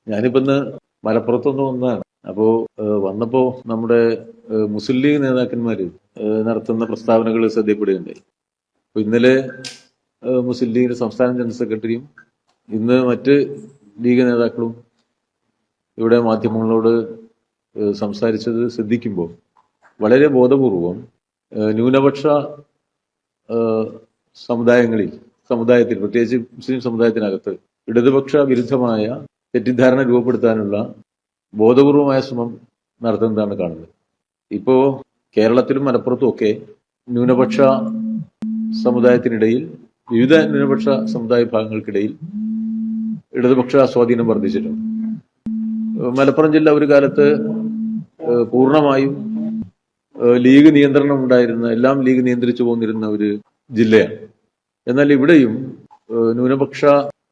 ഞാനിപ്പോ ഇന്ന് മലപ്പുറത്തുനിന്ന് വന്നതാണ്. അപ്പോ വന്നപ്പോ നമ്മുടെ മുസ്ലിം ലീഗ് നേതാക്കന്മാര് നടത്തുന്ന പ്രസ്താവനകൾ ശ്രദ്ധപ്പെടുകയുണ്ടായി. അപ്പൊ ഇന്നലെ മുസ്ലിം ലീഗിന്റെ സംസ്ഥാന ജനറൽ സെക്രട്ടറിയും ഇന്ന് മറ്റ് ലീഗ് നേതാക്കളും ഇവിടെ മാധ്യമങ്ങളോട് സംസാരിച്ചത് ശ്രദ്ധിക്കുമ്പോൾ വളരെ ബോധപൂർവം ന്യൂനപക്ഷ സമുദായത്തിൽ പ്രത്യേകിച്ച് മുസ്ലിം സമുദായത്തിനകത്ത് ഇടതുപക്ഷ വിരുദ്ധമായ തെറ്റിദ്ധാരണ രൂപപ്പെടുത്താനുള്ള ബോധപൂർവമായ ശ്രമം നടത്തുന്നതാണ് കാണുന്നത്. ഇപ്പോ കേരളത്തിലും മലപ്പുറത്തും ഒക്കെ ന്യൂനപക്ഷ സമുദായത്തിനിടയിൽ, വിവിധ ന്യൂനപക്ഷ സമുദായ വിഭാഗങ്ങൾക്കിടയിൽ ഇടതുപക്ഷ സ്വാധീനം വർദ്ധിച്ചിട്ടുണ്ട്. മലപ്പുറം ജില്ല ഒരു കാലത്ത് പൂർണ്ണമായും ലീഗ് നിയന്ത്രണം ഉണ്ടായിരുന്ന, എല്ലാം ലീഗ് നിയന്ത്രിച്ചു പോന്നിരുന്ന ഒരു ജില്ലയാണ്. എന്നാൽ ഇവിടെയും ന്യൂനപക്ഷ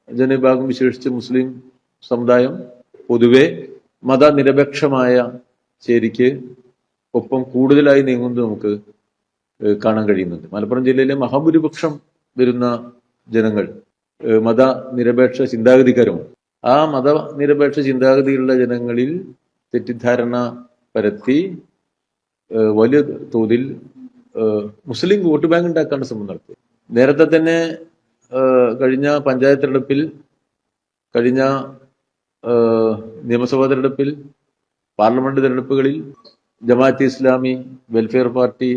ജനവിഭാഗം, വിശേഷിച്ച് മുസ്ലിം സമുദായം പൊതുവെ മതനിരപേക്ഷമായ ചേരിക്ക് ഒപ്പം കൂടുതലായി നീങ്ങുന്നത് നമുക്ക് കാണാൻ കഴിയുന്നുണ്ട്. മലപ്പുറം ജില്ലയിലെ മഹാഭൂരിപക്ഷം വരുന്ന ജനങ്ങൾ മതനിരപേക്ഷ ചിന്താഗതിക്കാരുമാണ്. ആ മതനിരപേക്ഷ ചിന്താഗതിയുള്ള ജനങ്ങളിൽ തെറ്റിദ്ധാരണ പരത്തി വലിയ തോതിൽ മുസ്ലിം വോട്ട് ബാങ്ക് ഉണ്ടാക്കാനുള്ള ശ്രമം നടത്തി. നേരത്തെ തന്നെ കഴിഞ്ഞ പഞ്ചായത്ത് തെരഞ്ഞെടുപ്പിൽ, കഴിഞ്ഞ നിയമസഭാ തെരഞ്ഞെടുപ്പിൽ, പാർലമെന്റ് തെരഞ്ഞെടുപ്പുകളിൽ Jamaat-e Islami, welfare party,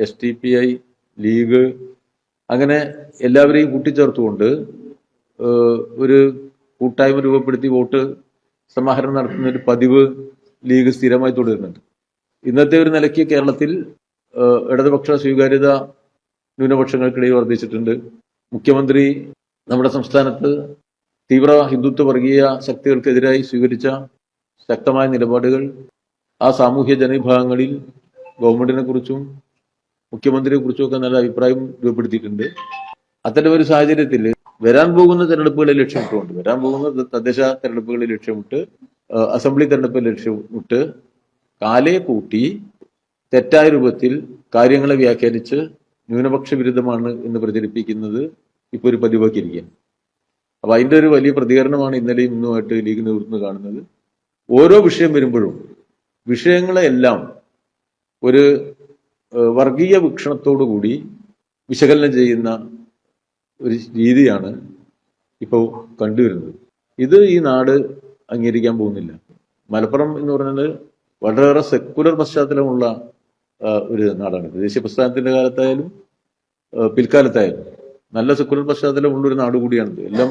SDPI, league, അങ്ങനെ എല്ലാവരെയും കൂട്ടിച്ചേർത്തുകൊണ്ട് ഒരു കൂട്ടായ്മ രൂപപ്പെടുത്തി വോട്ട് സമാഹരണം നടത്തുന്ന ഒരു പതിവ് ലീഗ് സ്ഥിരമായി തുടരുന്നുണ്ട്. ഇന്നത്തെ ഒരു നിലയ്ക്ക് കേരളത്തിൽ ഇടതുപക്ഷ സ്വീകാര്യത ന്യൂനപക്ഷങ്ങൾക്കിടയിൽ വർദ്ധിച്ചിട്ടുണ്ട്. മുഖ്യമന്ത്രി നമ്മുടെ സംസ്ഥാനത്ത് തീവ്ര ഹിന്ദുത്വ വർഗീയ ശക്തികൾക്കെതിരായി സ്വീകരിച്ച ശക്തമായ നിലപാടുകൾ ആ സാമൂഹ്യ ജനവിഭാഗങ്ങളിൽ ഗവൺമെന്റിനെ കുറിച്ചും മുഖ്യമന്ത്രിയെ കുറിച്ചും ഒക്കെ നല്ല അഭിപ്രായം രൂപപ്പെടുത്തിയിട്ടുണ്ട്. അത്തരം ഒരു സാഹചര്യത്തിൽ വരാൻ പോകുന്ന തെരഞ്ഞെടുപ്പുകളെ ലക്ഷ്യമിട്ടുകൊണ്ട്, വരാൻ പോകുന്ന തദ്ദേശ തെരഞ്ഞെടുപ്പുകളെ ലക്ഷ്യമിട്ട്, അസംബ്ലി തെരഞ്ഞെടുപ്പ് ലക്ഷ്യമിട്ട് കാലയെ കൂട്ടി തെറ്റായ രൂപത്തിൽ കാര്യങ്ങളെ വ്യാഖ്യാനിച്ച് ന്യൂനപക്ഷ വിരുദ്ധമാണ് എന്ന് പ്രചരിപ്പിക്കുന്നത് ഇപ്പോൾ ഒരു പതിവാക്കിയിരിക്കുകയാണ്. അപ്പൊ അതിന്റെ ഒരു വലിയ പ്രതികരണമാണ് ഇന്നലെയും ഇന്നുമായിട്ട് ലീഗ് നേതൃത്വം കാണുന്നത്. ഓരോ വിഷയം വരുമ്പോഴും വിഷയങ്ങളെല്ലാം ഒരു വർഗീയ വീക്ഷണത്തോടുകൂടി വിശകലനം ചെയ്യുന്ന ഒരു രീതിയാണ് ഇപ്പോൾ കണ്ടുവരുന്നത്. ഇത് ഈ നാട് അംഗീകരിക്കാൻ പോകുന്നില്ല. മലപ്പുറം എന്ന് പറയുന്നത് വളരെയേറെ സെക്കുലർ പശ്ചാത്തലമുള്ള ഒരു നാടാണ്. ദേശീയ പ്രസ്ഥാനത്തിന്റെ കാലത്തായാലും പിൽക്കാലത്തായാലും നല്ല സെക്കുലർ പശ്ചാത്തലമുള്ള ഒരു നാട് കൂടിയാണിത്. എല്ലാം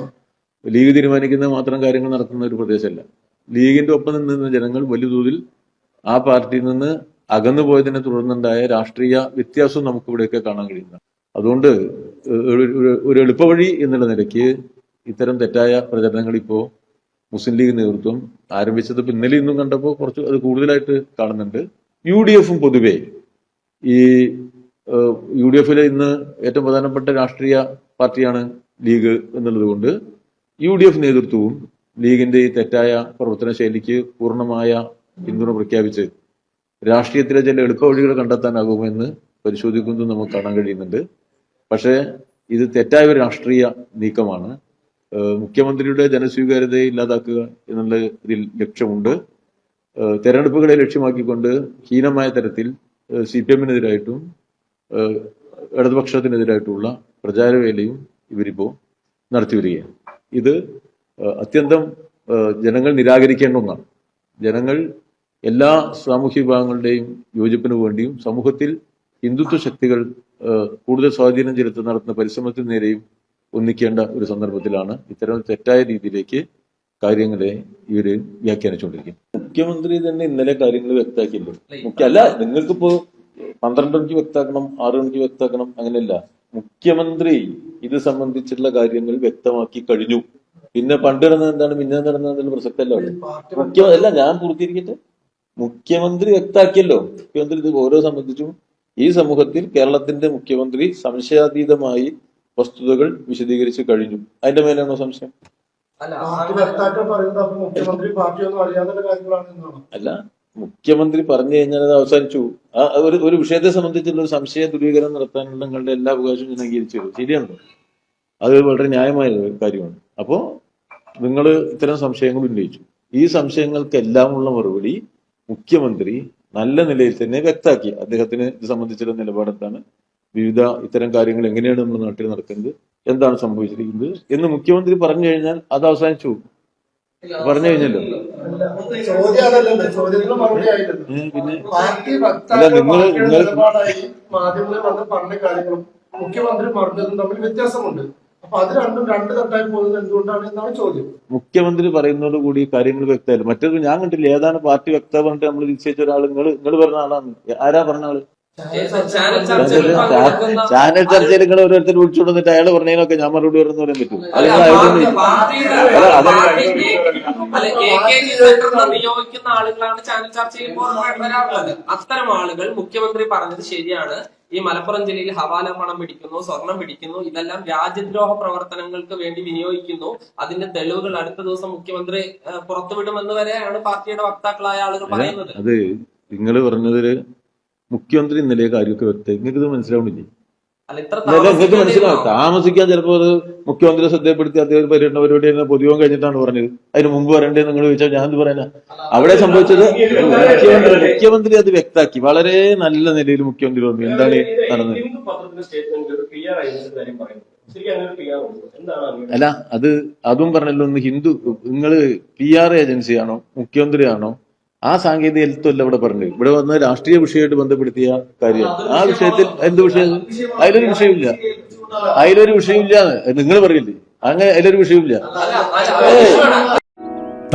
ലീഗ് തീരുമാനിക്കുന്ന മാത്രം കാര്യങ്ങൾ നടത്തുന്ന ഒരു പ്രദേശമല്ല. ലീഗിന്റെ ഒപ്പം നിന്ന ജനങ്ങൾ വലിയ തോതിൽ ആ പാർട്ടിയിൽ നിന്ന് അകന്നു പോയതിനെ തുടർന്നുണ്ടായ രാഷ്ട്രീയ വ്യത്യാസവും നമുക്കിവിടെയൊക്കെ കാണാൻ കഴിയുന്നതാണ്. അതുകൊണ്ട് ഒരു എളുപ്പവഴി എന്നുള്ള നിലയ്ക്ക് ഇത്തരം തെറ്റായ പ്രചരണങ്ങൾ ഇപ്പോൾ മുസ്ലിം ലീഗ് നേതൃത്വം ആരംഭിച്ചത് ഇപ്പൊ ഇന്നലെ ഇന്നും കണ്ടപ്പോൾ കുറച്ച് അത് കൂടുതലായിട്ട് കാണുന്നുണ്ട്. UDF പൊതുവെ ഈ UDF ഇന്ന് ഏറ്റവും പ്രധാനപ്പെട്ട രാഷ്ട്രീയ പാർട്ടിയാണ് ലീഗ് എന്നുള്ളത് കൊണ്ട് UDF നേതൃത്വവും ലീഗിന്റെ ഈ തെറ്റായ പ്രവർത്തന ശൈലിക്ക് പൂർണ്ണമായ പിന്തുണ പ്രഖ്യാപിച്ച് രാഷ്ട്രീയത്തിലെ ചില എളുപ്പവഴികൾ കണ്ടെത്താനാകുമെന്ന് പരിശോധിക്കുന്നത് നമുക്ക് കാണാൻ കഴിയുന്നുണ്ട്. പക്ഷേ ഇത് തെറ്റായ ഒരു രാഷ്ട്രീയ നീക്കമാണ്. മുഖ്യമന്ത്രിയുടെ ജനസ്വീകാര്യതയെ ഇല്ലാതാക്കുക എന്നുള്ള ഇതിൽ ലക്ഷ്യമുണ്ട്. തെരഞ്ഞെടുപ്പുകളെ ലക്ഷ്യമാക്കിക്കൊണ്ട് ഹീനമായ തരത്തിൽ CPM-നെതിരായിട്ടും ഇടതുപക്ഷത്തിനെതിരായിട്ടുള്ള പ്രചാരവേലയും ഇവരിപ്പോ നടത്തിവരികയാണ്. ഇത് അത്യന്തം ജനങ്ങൾ നിരാകരിക്കേണ്ട ഒന്നാണ്. ജനങ്ങൾ എല്ലാ സാമൂഹ്യ വിഭാഗങ്ങളുടെയും യോജിപ്പിന് വേണ്ടിയും സമൂഹത്തിൽ ഹിന്ദുത്വ ശക്തികൾ കൂടുതൽ സ്വാധീനം ചെലുത്തി നടത്തുന്ന പരിശ്രമത്തിന് നേരെയും ഒന്നിക്കേണ്ട ഒരു സന്ദർഭത്തിലാണ് ഇത്തരം തെറ്റായ രീതിയിലേക്ക് കാര്യങ്ങളെ ഇവര് വ്യാഖ്യാനിച്ചുകൊണ്ടിരിക്കുന്നത്. മുഖ്യമന്ത്രി തന്നെ ഇന്നലെ കാര്യങ്ങൾ വ്യക്തമാക്കിയല്ലോ. അല്ല, നിങ്ങൾക്കിപ്പോ 12 മണിക്ക് വ്യക്തമാക്കണം, 6 മണിക്ക് വ്യക്തമാക്കണം, അങ്ങനെയല്ല. മുഖ്യമന്ത്രി ഇത് സംബന്ധിച്ചുള്ള കാര്യങ്ങൾ വ്യക്തമാക്കി കഴിഞ്ഞു. പിന്നെ പണ്ട് നടന്നത് എന്താണ്, പിന്നെ നടന്നതെന്നുള്ള പ്രസക്തമല്ല. അല്ല, ഞാൻ പൂർത്തീകരിക്കട്ടെ. മുഖ്യമന്ത്രി വ്യക്തമാക്കിയല്ലോ. മുഖ്യമന്ത്രി ഇത് ഓരോ സംബന്ധിച്ചും ഈ സമൂഹത്തിൽ കേരളത്തിന്റെ മുഖ്യമന്ത്രി സംശയാതീതമായി വസ്തുതകൾ വിശദീകരിച്ച് കഴിഞ്ഞു. അതിന്റെ മേലാണോ സംശയം? അല്ല, മുഖ്യമന്ത്രി പറഞ്ഞു കഴിഞ്ഞാൽ അത് അവസാനിച്ചു. ഒരു വിഷയത്തെ സംബന്ധിച്ചുള്ള ഒരു സംശയ ദൂരീകരണം നടത്താനുള്ള നിങ്ങളുടെ എല്ലാ അവകാശവും ഞാൻ അംഗീകരിച്ചു തരും. ശരിയാണല്ലോ, അത് വളരെ ന്യായമായ കാര്യമാണ്. അപ്പോ നിങ്ങൾ ഇത്തരം സംശയങ്ങൾ ഉന്നയിച്ചു. ഈ സംശയങ്ങൾക്കെല്ലാമുള്ള മറുപടി മുഖ്യമന്ത്രി നല്ല നിലയിൽ തന്നെ വ്യക്തമാക്കി. അദ്ദേഹത്തിന് ഇത് സംബന്ധിച്ചുള്ള നിലപാടെന്താണ്, വിവിധ ഇത്തരം കാര്യങ്ങൾ എങ്ങനെയാണ് നമ്മുടെ നാട്ടിൽ നടക്കുന്നത്, എന്താണ് സംഭവിച്ചിരിക്കുന്നത് എന്ന് മുഖ്യമന്ത്രി പറഞ്ഞു കഴിഞ്ഞാൽ അത് അവസാനിച്ചു. പറഞ്ഞു കഴിഞ്ഞല്ലോ. പിന്നെ അല്ല, മുഖ്യമന്ത്രി പറഞ്ഞതും തമ്മിൽ വ്യത്യാസമുണ്ട്. അപ്പൊ അത് രണ്ടും രണ്ട് തട്ടായി പോകുന്നത് എന്തുകൊണ്ടാണ് എന്നാണ് ചോദ്യം. മുഖ്യമന്ത്രി പറയുന്നതോട് കൂടി കാര്യങ്ങൾ വ്യക്തമല്ല. മറ്റേത് ഞാൻ കണ്ടില്ല, ഏതാണ് പാർട്ടി വ്യക്തത പറഞ്ഞിട്ട് നമ്മൾ നിശ്ചയിച്ച ഒരാൾ നിങ്ങൾ പറഞ്ഞ ആളാണ്. ആരാ പറഞ്ഞ ആള്? ചാനൽ ചർച്ചയിൽ നിങ്ങൾ ഓരോരുത്തർ വിളിച്ചുകൊണ്ട് വന്നിട്ട് അയാൾ പറഞ്ഞതിനൊക്കെ ഞാൻ മറുപടി പറയുന്ന പറയാൻ പറ്റും? നിയോഗിക്കുന്ന ആളുകളാണ് ചാനൽ ചർച്ചയിൽ വരാറുള്ളത്. അത്തരം ആളുകൾ മുഖ്യമന്ത്രി പറഞ്ഞത് ശരിയാണ്, ഈ മലപ്പുറം ജില്ലയിൽ ഹവാല പണം പിടിക്കുന്നു, സ്വർണം പിടിക്കുന്നു, ഇതെല്ലാം രാജ്യദ്രോഹ പ്രവർത്തനങ്ങൾക്ക് വേണ്ടി വിനിയോഗിക്കുന്നു, അതിന്റെ തെളിവുകൾ അടുത്ത ദിവസം മുഖ്യമന്ത്രി പുറത്തുവിടുമെന്ന് വരെയാണ് പാർട്ടിയുടെ വക്താക്കളായ ആളുകൾ പറയുന്നത്. അത് നിങ്ങൾ പറഞ്ഞതില് മുഖ്യമന്ത്രി ഇന്നലെ കാര്യമൊക്കെ വ്യക്തം. നിങ്ങൾക്ക് ഇത് മനസ്സിലാവണില്ലേ? നിങ്ങൾക്ക് മനസ്സിലാവും. താമസിക്കാൻ ചിലപ്പോ അത് മുഖ്യമന്ത്രി ശ്രദ്ധപ്പെടുത്തി അദ്ദേഹം പര്യടന പരിപാടി പൊതുയോഗം കഴിഞ്ഞിട്ടാണ് പറഞ്ഞത്. അതിന് മുമ്പ് പറയണ്ടേന്ന് നിങ്ങൾ ചോദിച്ചാൽ ഞാൻ എന്ത് പറയാനാ? അവിടെ സംഭവിച്ചത് മുഖ്യമന്ത്രി അത് വ്യക്താക്കി. വളരെ നല്ല നിലയിൽ മുഖ്യമന്ത്രി പറഞ്ഞു എന്താണ് നടന്നത്. അല്ല, അതും പറഞ്ഞല്ലോ. ഒന്ന് ഹിന്ദു, നിങ്ങള് PR ഏജൻസിയാണോ മുഖ്യമന്ത്രിയാണോ? ആ സാങ്കേതികത്വമല്ല ഇവിടെ പറഞ്ഞത്. ഇവിടെ വന്ന രാഷ്ട്രീയ വിഷയമായിട്ട് ബന്ധപ്പെടുത്തിയ കാര്യം. ആ വിഷയത്തിൽ എന്ത് വിഷയം? അതിലൊരു വിഷയമില്ല. നിങ്ങൾ പറയില്ലേ അങ്ങനെ? അതിലൊരു വിഷയമില്ല.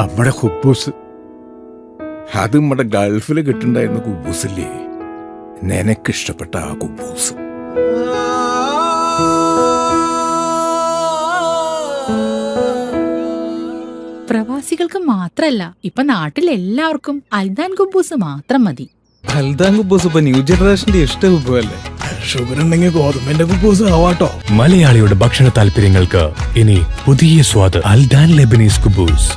നമ്മുടെ കുബൂസ്, അത് നമ്മുടെ ഗൾഫിൽ കിട്ടുണ്ടായിരുന്ന കുബൂസില്ലേ, നിനക്കിഷ്ടപ്പെട്ട ആ കുബൂസ്. പ്രവാസികൾക്ക് മാത്രല്ല, ഇപ്പൊ നാട്ടിൽ എല്ലാവർക്കും അൽദാൻ കുബൂസ് മാത്രം മതി. അൽദാൻ കുബൂസ് ഇപ്പൊ ന്യൂ ജനറേഷന്റെ ഇഷ്ട കുബുവല്ലേ. ഷുഗർ ഉണ്ടെങ്കിൽ ഗോതമ്പിന്റെ കുബൂസ് ആവാട്ടോ. മലയാളിയുടെ ഭക്ഷണ താല്പര്യങ്ങൾക്ക് ഇനി പുതിയ സ്വാദ്. അൽദാൻ ലെബനീസ് കുബൂസ്.